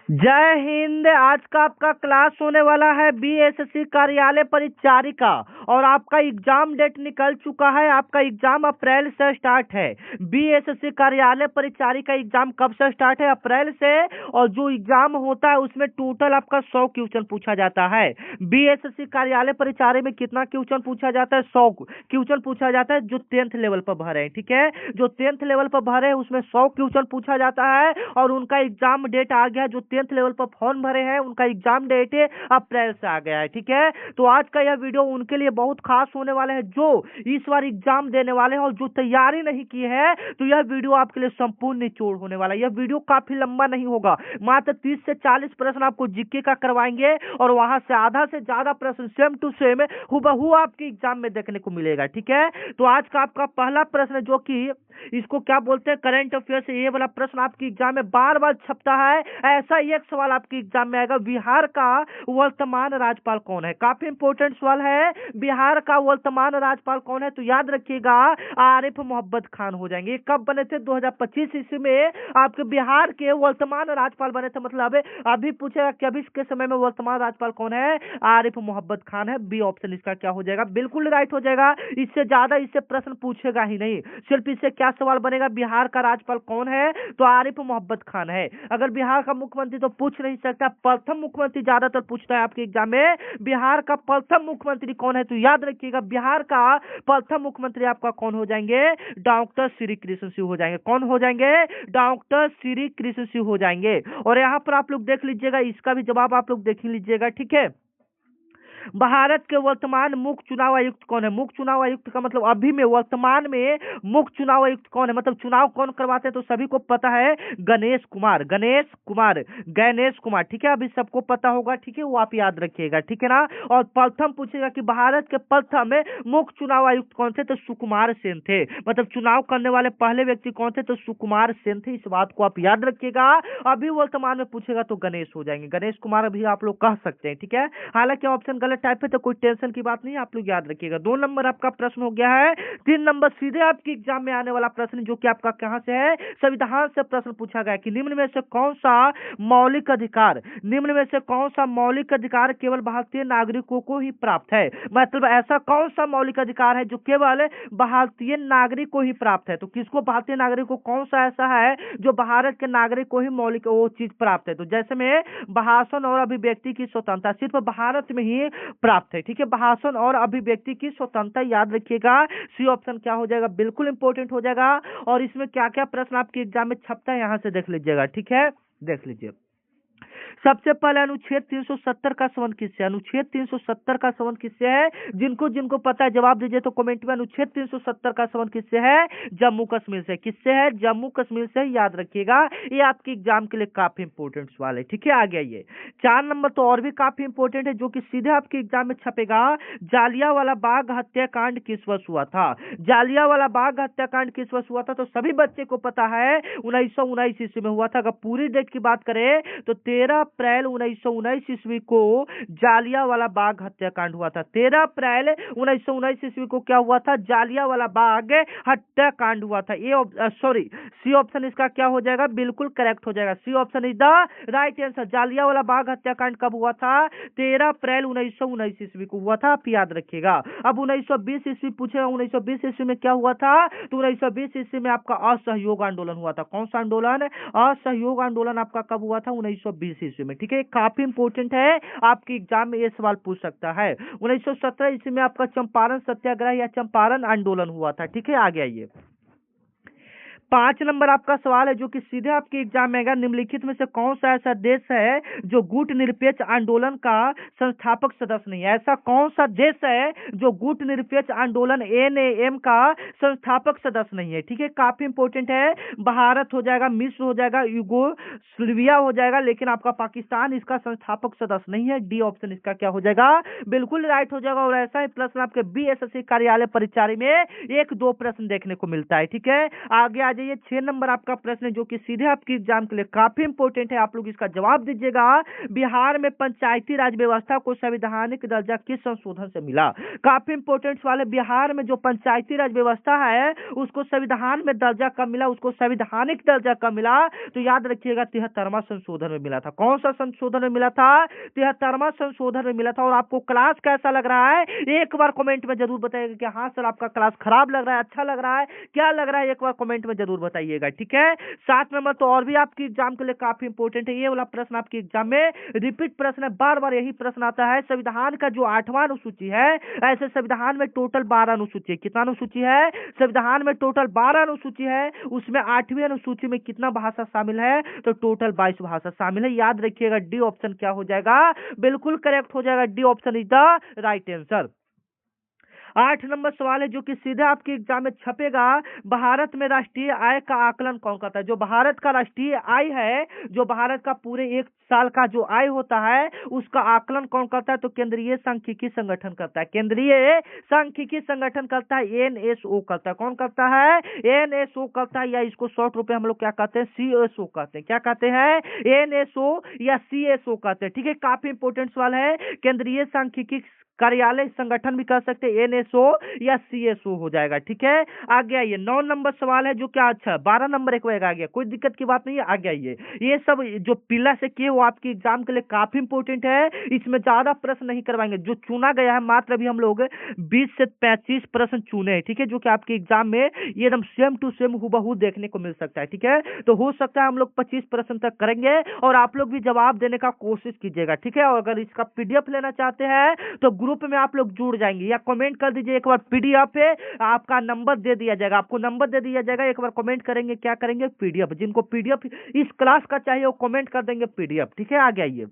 जय हिंद। आज का आपका क्लास होने वाला है बीएसएससी कार्यालय परिचारिका और आपका एग्जाम डेट निकल चुका है। आपका एग्जाम अप्रैल से स्टार्ट है। बीएसएससी कार्यालय परिचारिका एग्जाम कब से स्टार्ट है? अप्रैल से। और जो एग्जाम होता है उसमें टोटल आपका 100 क्वेश्चन पूछा जाता है। बीएसएससी कार्यालय परिचारिका में कितना क्वेश्चन पूछा जाता है? 100 क्वेश्चन पूछा जाता है जो 10th लेवल पर भरे हैं। ठीक है, जो 10th लेवल पर भरे हैं उसमें 100 क्वेश्चन पूछा जाता है और उनका एग्जाम डेट आ गया। जो 10th लेवल पर फॉर्म भरे हैं उनका एग्जाम डेट अप्रैल से आ गया है। ठीक है, तो आज का यह वीडियो उनके लिए बहुत खास होने वाले हैं जो इस बार एग्जाम देने वाले हैं और जो तैयारी नहीं की है। तो यह वीडियो आपके लिए संपूर्ण निचोड़ होने वाला है। यह वीडियो काफी लंबा नहीं होगा, मात्र 30 से 40 प्रश्न आपको जीके का करवाएंगे और वहां से आधा से ज्यादा प्रश्न सेम टू सेम हुबहू आपके एग्जाम में देखने को मिलेगा। ठीक है, तो आज का आपका पहला प्रश्न जो कि इसको क्या बोलते हैं, करंट अफेयर, ये वाला प्रश्न आपके एग्जाम में बार बार छपता है। ऐसा एक सवाल आपके एग्जाम में आएगा, बिहार का वर्तमान राज्यपाल कौन है? काफी इंपोर्टेंट सवाल है, बिहार का वर्तमान राज्यपाल कौन है? तो याद रखिएगा आरिफ मोहम्मद खान हो जाएंगे। कब बने थे? 2025 ईस्वी में आपके बिहार के वर्तमान राज्यपाल बने थे। मतलब अभी पूछेगा कि अभी के समय में वर्तमान राज्यपाल कौन है? आरिफ मोहम्मद खान है। बी ऑप्शन इसका क्या हो जाएगा? बिल्कुल राइट हो जाएगा। इससे ज्यादा इससे प्रश्न पूछेगा ही नहीं। सिर्फ इससे क्या सवाल बनेगा, बिहार का राज्यपाल कौन है? तो आरिफ मोहम्मद खान है। अगर बिहार का मुख्यमंत्री तो पूछ नहीं सकता, प्रथम मुख्यमंत्री ज्यादातर पूछता है आपके एग्जाम में। बिहार का प्रथम मुख्यमंत्री कौन है? तो याद रखिएगा बिहार का प्रथम मुख्यमंत्री आपका कौन हो जाएंगे? डॉक्टर श्री कृष्ण सिंह हो जाएंगे। कौन हो जाएंगे? डॉक्टर श्री कृष्ण सिंह हो जाएंगे। और यहां पर आप लोग देख लीजिएगा, इसका भी जवाब आप लोग देख लीजिएगा। ठीक है, भारत के वर्तमान मुख्य चुनाव आयुक्त कौन है? मुख्य चुनाव आयुक्त का मतलब अभी में वर्तमान में मुख्य चुनाव आयुक्त कौन है, मतलब चुनाव कौन करवाते हैं? तो सभी को पता है, गणेश कुमार। गणेश कुमार। ठीक है, अभी सबको पता होगा। ठीक है, वो आप याद रखिएगा। ठीक है ना। और प्रथम पूछेगा कि भारत के प्रथम मुख्य चुनाव आयुक्त कौन थे? तो सुकुमार सेन थे। मतलब चुनाव करने वाले पहले व्यक्ति कौन थे? तो सुकुमार सेन थे। इस बात को आप याद रखिएगा। अभी वर्तमान में पूछेगा तो गणेश हो जाएंगे। गणेश कुमार भी आप लोग कह सकते हैं। ठीक है, हालांकि ऑप्शन गलत टाइप है तो कोई टेंशन की बात नहीं है, आप लोग याद रखिएगा। 2 नंबर आपका प्रश्न हो गया है। 3 नंबर सीधे आपके एग्जाम में आने वाला प्रश्न जो कि आपका कहां से है, संविधान से प्रश्न पूछा गया कि निम्न में से कौन सा मौलिक अधिकार केवल भारतीय नागरिकों को ही प्राप्त है? मतलब ऐसा कौन सा मौलिक अधिकार है जो केवल भारतीय नागरिक को ही प्राप्त है? तो किसको? भारतीय नागरिक को। कौन सा ऐसा है जो भारत के नागरिक को ही मौलिक वो चीज प्राप्त है? तो जैसे में भाषण और अभिव्यक्ति की स्वतंत्रता सिर्फ भारत में ही प्राप्त है। ठीक है, भाषण और अभिव्यक्ति की स्वतंत्रता याद रखिएगा। सी ऑप्शन क्या हो जाएगा? बिल्कुल इंपॉर्टेंट हो जाएगा। और इसमें क्या क्या प्रश्न आपके एग्जाम में छपता है यहां से देख लीजिएगा। ठीक है, देख लीजिए। सबसे पहले अनुच्छेद 370 का संबंध किससे? अनुच्छेद 370 का संबंध किससे है? जिनको जिनको पता है जवाब दीजिए तो कमेंट में। अनुच्छेद 370 का संबंध किससे है? जम्मू कश्मीर से। किससे है? जम्मू कश्मीर से। याद रखिएगा, ये आपके एग्जाम के लिए काफी इंपोर्टेंट सवाल है। ठीक है, आ गया ये 4 नंबर तो और भी काफी इंपोर्टेंट है जो कि सीधे आपके एग्जाम में छपेगा। जालियांवाला बाग हत्याकांड किस वर्ष हुआ था? जालियांवाला बाग हत्याकांड किस वर्ष हुआ था? तो सभी बच्चे को पता है 1919 ईस्वी में हुआ था। अगर पूरी डेट की बात करें तो 13 अप्रैल 1919 ईस्वी को जालियांवाला बाग हत्याकांड हुआ था। 13 अप्रैल 1919 ईस्वी को क्या हुआ था? जालियांवाला बाग हत्याकांड हुआ था। ये सॉरी, सी ऑप्शन इसका क्या हो जाएगा? बिल्कुल करेक्ट हो जाएगा। C option is the right answer. Jallianwala Bagh हत्याकांड कब हुआ था? 13 अप्रैल 1919 ईस्वी को हुआ था। आप याद रखिएगा। अब 1920 ईस्वी पूछेगा, 1920 ईस्वी में क्या हुआ था? तो 1920 ईस्वी में आपका असहयोग आंदोलन हुआ था। कौन सा आंदोलन? असहयोग आंदोलन आपका कब हुआ था? 1920 ईस्वी में। ठीक है, काफी इंपोर्टेंट है, आपके एग्जाम में ये सवाल पूछ सकता है। 1917 ईस्वी में आपका चंपारण सत्याग्रह या चंपारण आंदोलन हुआ था। ठीक है, आ गया ये 5 नंबर आपका सवाल है जो कि सीधे आपके एग्जाम में आएगा। निम्नलिखित में से कौन सा ऐसा देश है जो गुट निरपेक्ष आंदोलन का संस्थापक सदस्य नहीं है? ऐसा कौन सा देश है जो गुट निरपेक्ष आंदोलन एनएएम का संस्थापक सदस्य नहीं है? ठीक है, काफी इंपोर्टेंट है। भारत हो जाएगा, मिस्र हो जाएगा, यूगोस्लाविया हो जाएगा, लेकिन आपका पाकिस्तान इसका संस्थापक सदस्य नहीं है। डी ऑप्शन इसका क्या हो जाएगा? बिल्कुल राइट हो जाएगा। और ऐसा ही प्रश्न आपके बीएसएससी कार्यालय परिचारी में 1-2 प्रश्न देखने को मिलता है। ठीक है, आगे आ जाइए 6 नंबर आपका प्रश्न है जो कि सीधे आपके एग्जाम के लिए काफी इंपॉर्टेंट है, आप लोग इसका जवाब दीजिएगा। बिहार में पंचायती राज व्यवस्था को संवैधानिक दर्जा किस संशोधन से मिला? काफी इंपॉर्टेंट सवाल है। बिहार में जो पंचायती राज व्यवस्था है उसको संविधान में दर्जा कब मिला? उसको संवैधानिक दर्जा कब मिला? तो याद रखिएगा 73वां संशोधन में मिला था। कौन सा संशोधन में मिला था? 73वां संशोधन में मिला था। और आपको क्लास कैसा लग रहा है एक बार कमेंट में जरूर बताइएगा कि हाँ सर आपका क्लास खराब लग रहा है, अच्छा लग रहा है, क्या लग रहा है, एक बार कमेंट में जरूर बताइएगा। ठीक है, 7 नंबर तो और भी आपकी एग्जाम के लिए काफी इंपॉर्टेंट है। ये वाला प्रश्न आपकी एग्जाम में रिपीट प्रश्न है, बार बार यही प्रश्न आता है। संविधान का जो 8वां अनुसूची है, ऐसे संविधान में टोटल 12 अनुसूची है। कितना अनुसूची है? संविधान में टोटल 12 अनुसूची है, उसमें 8वीं अनुसूची में कितना भाषा शामिल है? तो टोटल 22 भाषा शामिल है। याद रखिएगा डी ऑप्शन क्या हो जाएगा? बिल्कुल करेक्ट हो जाएगा, D option is the right answer. 8 number सवाल है जो कि सीधे आपके एग्जाम में छपेगा। भारत में राष्ट्रीय आय का आकलन कौन करता है? जो भारत का राष्ट्रीय आय है, जो भारत का पूरे एक साल का जो आय होता है उसका आकलन कौन करता है? तो केंद्रीय सांख्यिकी संगठन करता है। केंद्रीय सांख्यिकी संगठन करता है, एनएसओ करता है। कौन करता है? एनएसओ करता है, या इसको शॉर्ट रूप में हम लोग क्या कहते हैं? सीएसओ कहते हैं। क्या कहते हैं? एनएसओ या सीएसओ कहते हैं। ठीक है, काफी इंपोर्टेंट सवाल है। केंद्रीय सांख्यिकी कार्यालय संगठन भी कह सकते हैं, एनएसओ या सीएसओ हो जाएगा। ठीक है, आगे आइए। 9 नंबर सवाल है जो क्या, अच्छा 12 नंबर एक आ गया, कोई दिक्कत की बात नहीं है, आगे आइए। ये सब जो पिल्ला से किए वो आपके एग्जाम के लिए काफी इंपोर्टेंट है, इसमें ज्यादा प्रश्न नहीं करवाएंगे। जो चुना गया है मात्र अभी हम लोग 20 से 35 प्रश्न चुने हैं। ठीक है, जो कि आपके एग्जाम में ये एकदम सेम टू सेम हुबहू देखने को मिल सकता है। ठीक है, तो हो सकता है हम लोग 25 प्रश्न तक करेंगे और आप लोग भी जवाब देने का कोशिश कीजिएगा। ठीक है, और अगर इसका पीडीएफ लेना चाहते हैं तो ग्रुप में आप लोग जुड़ जाएंगे, या कमेंट कर दीजिए एक बार पीडीएफ है, आपका नंबर दे दिया जाएगा, आपको नंबर दे दिया जाएगा। एक बार कमेंट करेंगे, क्या करेंगे? पीडीएफ। जिनको पीडीएफ इस क्लास का चाहिए वो कमेंट कर देंगे पीडीएफ। ठीक है, आगे आइए।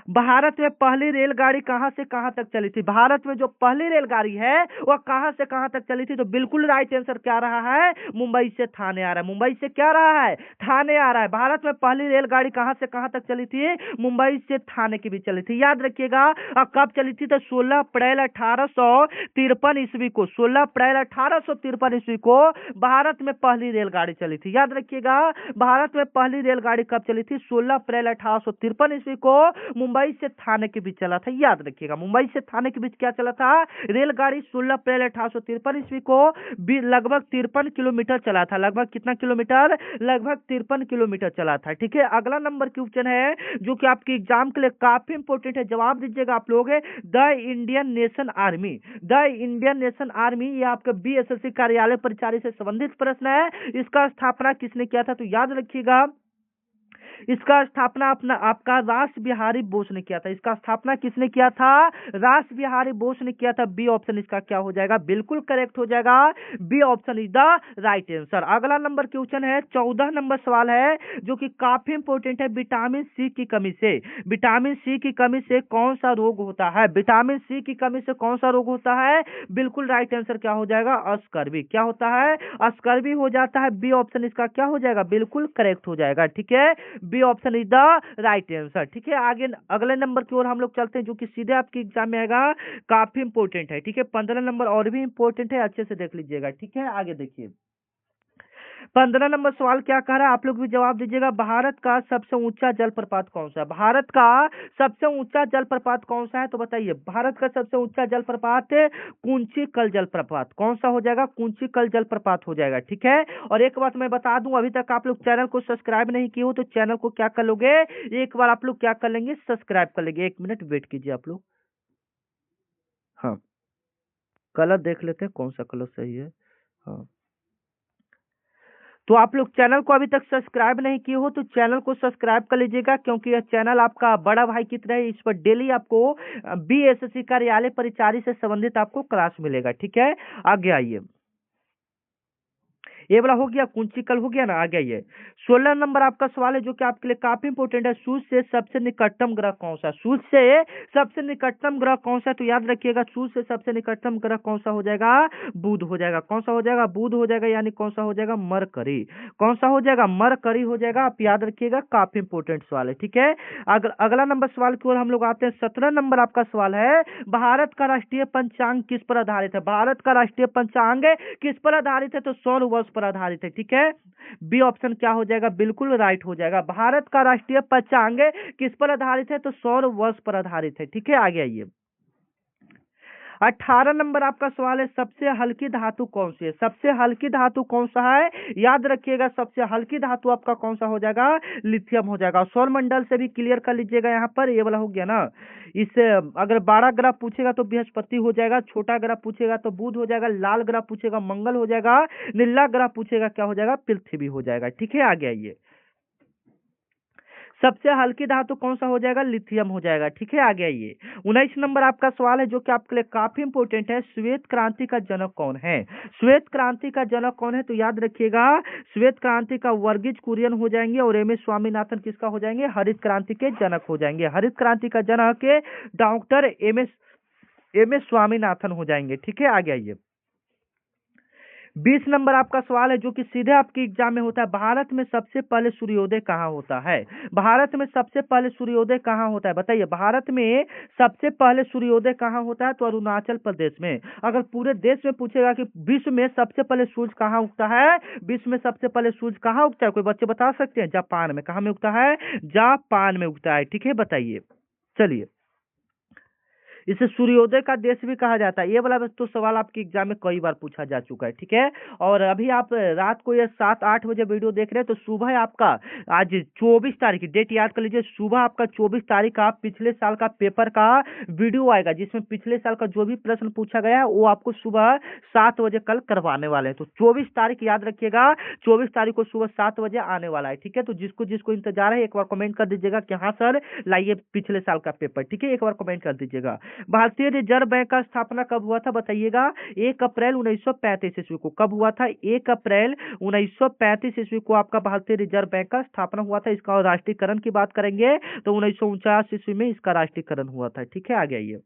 भारत में पहली रेलगाड़ी कहां से कहां तक चली थी? भारत में जो पहली रेलगाड़ी है वह कहां से कहां तक चली थी? तो बिल्कुल राइट आंसर क्या रहा है? मुंबई से थाने आ रहा है। मुंबई से क्या रहा है? थाने आ रहा है। भारत में पहली रेलगाड़ी कहां से कहां तक चली थी? मुंबई से थाने की भी चली थी। याद रखिएगा कब चली थी? तो 16 अप्रैल 1853 ईस्वी को, 16 अप्रैल 1853 ईस्वी को भारत में पहली रेलगाड़ी चली थी। याद रखिएगा भारत में पहली रेलगाड़ी कब चली थी? 16 अप्रैल 1853 ईस्वी को मुंबई से थाने के बीच चला था। याद रखिएगा मुंबई से थाने के बीच क्या चला था? रेलगाड़ी 16 अप्रैल 1853 ईस्वी को लगभग 53 किलोमीटर चला था। लगभग कितना किलोमीटर? लगभग 53 किलोमीटर चला था। ठीक है, अगला नंबर क्वेश्चन है जो कि आपके एग्जाम के लिए काफी इंपोर्टेंट है, जवाब दीजिएगा आप लोग। The Indian nation army, the Indian nation army, ये आपका बीएसएससी कार्यालय परिचारी से संबंधित प्रश्न है। इसका स्थापना किसने किया था? तो याद रखिएगा इसका स्थापना अपना आपका रास बिहारी बोस ने किया था। इसका स्थापना किसने किया था? रास बिहारी बोस ने किया था। बी ऑप्शन इसका क्या हो जाएगा? बिल्कुल करेक्ट हो जाएगा, B option is the right answer. अगला नंबर क्वेश्चन है, 14 नंबर सवाल है जो कि काफी इंपोर्टेंट है। विटामिन सी की कमी से, विटामिन सी की कमी से कौन सा रोग होता है? विटामिन सी की कमी से कौन सा रोग होता है? बिल्कुल राइट आंसर क्या हो जाएगा? अस्कर्वी। क्या होता है? अस्कर्वी हो जाता है। बी ऑप्शन इसका क्या हो जाएगा? बिल्कुल करेक्ट हो जाएगा। ठीक है, B option is the right answer. ठीक है, आगे अगले नंबर की ओर हम लोग चलते हैं जो कि सीधे आपके एग्जाम में आएगा, काफी इंपोर्टेंट है। ठीक है, 15 नंबर और भी इंपोर्टेंट है, अच्छे से देख लीजिएगा। ठीक है, आगे देखिए 15 नंबर सवाल क्या कह रहा है, आप लोग भी जवाब दीजिएगा। भारत का सबसे ऊंचा जलप्रपात कौन सा है? भारत का सबसे ऊंचा जलप्रपात कौन सा है? तो बताइए, भारत का सबसे ऊंचा जलप्रपात कुंचिकल जलप्रपात। कौन सा हो जाएगा? कुंचिकल जलप्रपात हो जाएगा। ठीक है, और एक बात मैं बता दूं, अभी तक आप लोग चैनल को सब्सक्राइब नहीं किए हो तो चैनल को क्या कर लोगे? एक बार आप लोग क्या कर लेंगे? सब्सक्राइब कर लेंगे। 1 मिनट वेट कीजिए आप लोग। हाँ, कलर देख लेते हैं कौन सा कलर सही है। हाँ, तो आप लोग चैनल को अभी तक सब्सक्राइब नहीं किए हो तो चैनल को सब्सक्राइब कर लीजिएगा, क्योंकि यह चैनल आपका बड़ा भाई की तरह है। इस पर डेली आपको बीएसएससी कार्यालय परिचारी से संबंधित आपको क्लास मिलेगा। ठीक है, आगे आइए। ये वाला हो गया, कुंचिकल हो गया ना, आ गया ये। 16 नंबर आपका सवाल है जो कि आपके लिए काफी इंपोर्टेंट है। सूर्य से सबसे निकटतम ग्रह कौन सा? सूर्य से सबसे निकटतम ग्रह कौन सा? तो याद रखिएगा सूर्य से सबसे निकटतम ग्रह कौन सा हो जाएगा? बुध हो जाएगा। कौन सा हो जाएगा? बुध हो जाएगा, यानी कौन सा हो जाएगा? मरकरी। कौन सा हो जाएगा? मरकरी हो जाएगा। आप याद रखिएगा, काफी इंपोर्टेंट सवाल है। ठीक है, अगला नंबर सवाल की ओर हम लोग आते हैं। 17 नंबर आपका सवाल है, भारत का राष्ट्रीय पंचांग किस पर आधारित है? भारत का राष्ट्रीय पंचांग किस पर आधारित है? तो सौर वर्ष पर आधारित है। ठीक है, बी ऑप्शन क्या हो जाएगा, बिल्कुल राइट हो जाएगा। भारत का राष्ट्रीय पंचांग किस पर आधारित है, तो सौर वर्ष पर आधारित है। ठीक है, आगे आइए। 18 नंबर आपका सवाल है, सबसे हल्की धातु कौन सी है? सबसे हल्की धातु कौन सा है, याद रखिएगा, सबसे हल्की धातु आपका कौन सा हो जाएगा, लिथियम हो जाएगा। सौर मंडल से भी क्लियर कर लीजिएगा, यहाँ पर ये वाला हो गया ना। इससे अगर बड़ा ग्रह पूछेगा तो बृहस्पति हो जाएगा, छोटा ग्रह पूछेगा तो बुध हो जाएगा, लाल ग्रह पूछेगा मंगल हो जाएगा, नीला ग्रह पूछेगा क्या हो जाएगा, पृथ्वी हो जाएगा। ठीक है, आगे आइए। सबसे हल्की धातु कौन सा हो जाएगा, लिथियम हो जाएगा। ठीक है, आगे आइए। 19 नंबर आपका सवाल है जो कि आपके लिए काफी इंपोर्टेंट है, श्वेत क्रांति का जनक कौन है? श्वेत क्रांति का जनक कौन है, तो याद रखिएगा, श्वेत क्रांति का वर्गीज कुरियन हो जाएंगे और एम एस स्वामीनाथन किसका हो जाएंगे, हरित क्रांति के जनक हो जाएंगे। हरित क्रांति का जनक डॉक्टर एम एस स्वामीनाथन हो जाएंगे। ठीक है, आगे आइए। 20 नंबर आपका सवाल है जो कि सीधे आपके एग्जाम में होता है, भारत में सबसे पहले सूर्योदय कहाँ होता है? भारत में सबसे पहले सूर्योदय कहाँ होता है, बताइए। भारत में सबसे पहले सूर्योदय कहाँ होता है, तो अरुणाचल प्रदेश में। अगर पूरे देश में पूछेगा कि विश्व में सबसे पहले सूर्य कहाँ उगता है, विश्व में सबसे पहले सूर्य कहाँ उगता है, कोई बच्चे बता सकते हैं? जापान में। कहाँ में उगता है, जापान में उगता है। ठीक है, बताइए। चलिए, इसे सूर्योदय का देश भी कहा जाता है। ये वाला तो सवाल आपके एग्जाम में कई बार पूछा जा चुका है। ठीक है, और अभी आप रात को ये 7-8 बजे वीडियो देख रहे हैं, तो सुबह आपका आज 24 तारीख, डेट याद कर लीजिए, सुबह आपका 24 तारीख का पिछले साल का पेपर का वीडियो आएगा, जिसमें पिछले साल का जो भी प्रश्न पूछा गया है वो आपको सुबह 7 बजे कल करवाने वाले हैं। तो 24 तारीख याद रखिएगा, 24 तारीख को सुबह 7 बजे आने वाला है। ठीक है, तो जिसको जिसको इंतजार है एक बार कमेंट कर दीजिएगा कि हाँ सर लाइए पिछले साल का पेपर। ठीक है, एक बार कमेंट कर दीजिएगा। भारतीय रिजर्व बैंक का स्थापना कब हुआ था, बताइएगा। 1 अप्रैल 1935 ईस्वी को। कब हुआ था, 1 अप्रैल 1935 ईस्वी को आपका भारतीय रिजर्व बैंक का स्थापना हुआ था। इसका राष्ट्रीयकरण की बात करेंगे तो 1949 ईस्वी में इसका राष्ट्रीयकरण हुआ था। ठीक है, आगे आइए।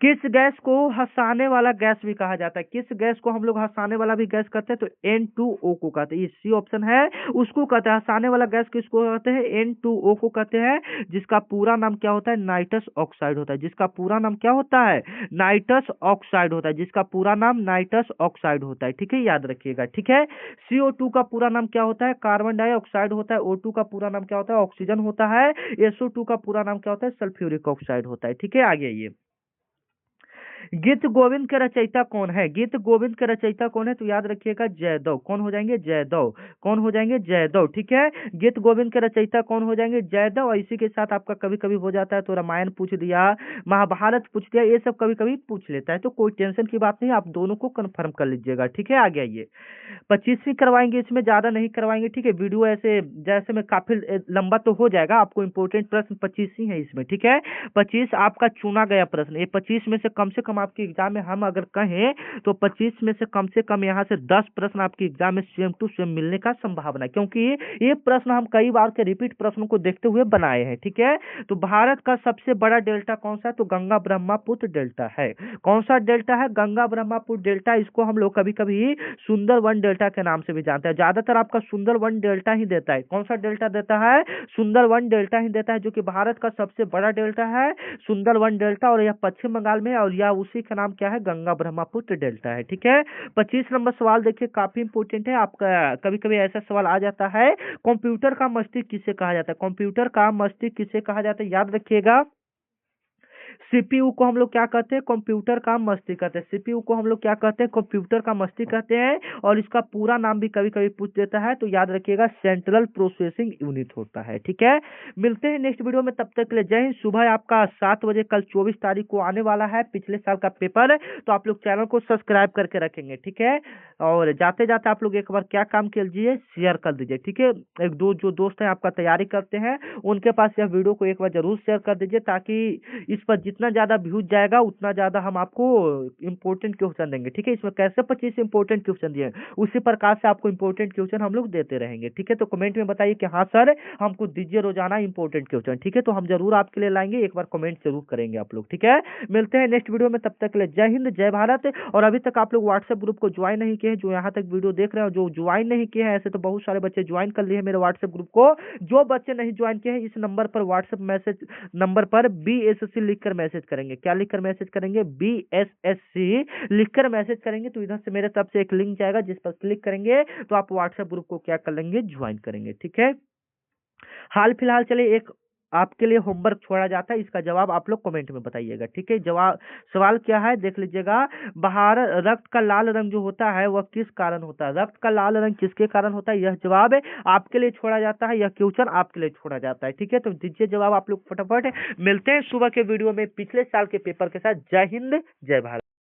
किस गैस को हंसाने वाला गैस भी कहा जाता है? किस गैस को हम लोग हंसाने वाला भी गैस कहते हैं, तो N2O को कहते हैं। ये सी ऑप्शन है, उसको कहते हैं। हंसाने वाला गैस किसको कहते हैं, N2O को कहते हैं, जिसका पूरा नाम क्या होता है, नाइट्रस ऑक्साइड होता है। जिसका पूरा नाम क्या होता है, नाइट्रस ऑक्साइड होता है। जिसका पूरा नाम नाइट्रस ऑक्साइड होता है। ठीक है, याद रखिएगा। ठीक है, CO2 का पूरा नाम क्या होता है, कार्बन डाइऑक्साइड होता है। O2 का पूरा नाम क्या होता है, ऑक्सीजन होता है। SO2 का पूरा नाम क्या होता है, सल्फ्यूरिक ऑक्साइड होता है। ठीक है, आगे आइए। गीत गोविंद के रचयिता कौन है? गीत गोविंद के रचयिता कौन है, तो याद रखिएगा जयदेव। कौन हो जाएंगे, जयदेव। कौन हो जाएंगे, जयदेव। ठीक है, गीत गोविंद के रचयिता कौन हो जाएंगे, जयदेव। और इसी के साथ आपका कभी कभी हो जाता है तो रामायण पूछ दिया, महाभारत पूछ दिया, ये सब कभी कभी पूछ लेता है, तो कोई टेंशन की बात नहीं, आप दोनों को कन्फर्म कर लीजिएगा। ठीक है, आगे आइए। 25वीं करवाएंगे, इसमें ज्यादा नहीं करवाएंगे। ठीक है, वीडियो ऐसे जैसे में काफी लंबा तो हो जाएगा, आपको इंपोर्टेंट प्रश्न 25 ही है इसमें। ठीक है, 25 आपका चुना गया प्रश्न। ये 25 में से कम आपके एग्जाम में हम अगर कहें तो 25 में से कम यहाँ से 10 प्रश्न आपके एग्जाम में सेम टू सेम मिलने का संभावना है, क्योंकि ये प्रश्न हम कई बार के रिपीट प्रश्नों को देखते हुए बनाए हैं। ठीक है, तो भारत का सबसे बड़ा डेल्टा कौन सा है, तो गंगा ब्रह्मपुत्र डेल्टा है। कौन सा डेल्टा है, गंगा ब्रह्मपुत्र डेल्टा। इसको हम लोग कभी कभी सुंदरवन डेल्टा के नाम से भी जानते हैं। ज्यादातर आपका सुंदरवन डेल्टा ही देता है। कौन सा डेल्टा देता है, सुंदरवन डेल्टा ही देता है, जो कि भारत का सबसे बड़ा डेल्टा है, सुंदरवन डेल्टा। और यह पश्चिम बंगाल में, और यह उसी का नाम क्या है, गंगा ब्रह्मपुत्र डेल्टा है। ठीक है, 25 नंबर सवाल देखिए, काफी इंपोर्टेंट है आपका। कभी कभी ऐसा सवाल आ जाता है, कंप्यूटर का मस्तिष्क किसे कहा जाता है? कंप्यूटर का मस्तिष्क किसे कहा जाता है, याद रखिएगा। सीपीयू को हम लोग क्या कहते हैं, कंप्यूटर का मस्तिष्क कहते हैं। सीपीयू को हम लोग क्या कहते हैं, कंप्यूटर का मस्तिष्क कहते हैं। और इसका पूरा नाम भी कभी कभी पूछ देता है, तो याद रखिएगा सेंट्रल प्रोसेसिंग यूनिट होता है। ठीक है, मिलते हैं नेक्स्ट वीडियो में, तब तक के लिए जय हिंद। सुबह आपका 7 बजे कल 24 तारीख को आने वाला है पिछले साल का पेपर, तो आप लोग चैनल को सब्सक्राइब करके रखेंगे। ठीक है, और जाते जाते आप लोग एक बार क्या काम कीजिए, शेयर कर दीजिए। ठीक है, एक दो जो दोस्त हैं आपका तैयारी करते हैं, उनके पास यह वीडियो को एक बार जरूर शेयर कर दीजिए, ताकि इस पर जितना ज्यादा व्यूज जाएगा उतना ज्यादा हम आपको इंपोर्टेंट क्वेश्चन देंगे। ठीक है, इसमें कैसे 25 इंपोर्टेंट क्वेश्चन दिए, उसी प्रकार से आपको इंपोर्टेंट क्वेश्चन हम लोग देते रहेंगे। ठीक है, तो कमेंट में बताइए कि हाँ सर हमको दीजिए रोजाना इंपोर्टेंट क्वेश्चन। ठीक है, तो हम जरूर आपके लिए लाएंगे, एक बार कमेंट जरूर करेंगे आप लोग। ठीक है, मिलते हैं नेक्स्ट वीडियो में, तब तक के लिए जय हिंद, जय भारत। और अभी तक आप लोग व्हाट्सएप ग्रुप को ज्वाइन नहीं किए हैं, जो यहाँ तक वीडियो देख रहे हैं, जो ज्वाइन नहीं किए हैं, ऐसे तो बहुत सारे बच्चे ज्वाइन कर लिए हैं मेरे व्हाट्सएप ग्रुप को। जो बच्चे नहीं ज्वाइन किए हैं, इस नंबर पर व्हाट्सएप मैसेज नंबर पर BSSC लिख कर लिखकर मैसेज करेंगे। क्या लिखकर मैसेज करेंगे? BSSC लिखकर मैसेज करेंगे तो इधर से मेरे तरफ से एक लिंक जाएगा, जिस पर क्लिक करेंगे तो आप व्हाट्सएप ग्रुप को क्या कर लेंगे? ज्वाइन करेंगे। ठीक है। हाल फिलहाल चलिए एक आपके लिए होमवर्क छोड़ा जाता है, इसका जवाब आप लोग कमेंट में बताइएगा। ठीक है। जवाब सवाल क्या है देख लीजिएगा। बाहर रक्त का लाल रंग जो होता है वह किस कारण होता है? रक्त का लाल रंग किसके कारण होता है? यह जवाब है आपके लिए छोड़ा जाता है, यह क्वेश्चन आपके लिए छोड़ा जाता है। ठीक है, तो दीजिए जवाब आप लोग फटाफट। मिलते हैं सुबह के वीडियो में पिछले साल के पेपर के साथ। जय हिंद, जय भारत।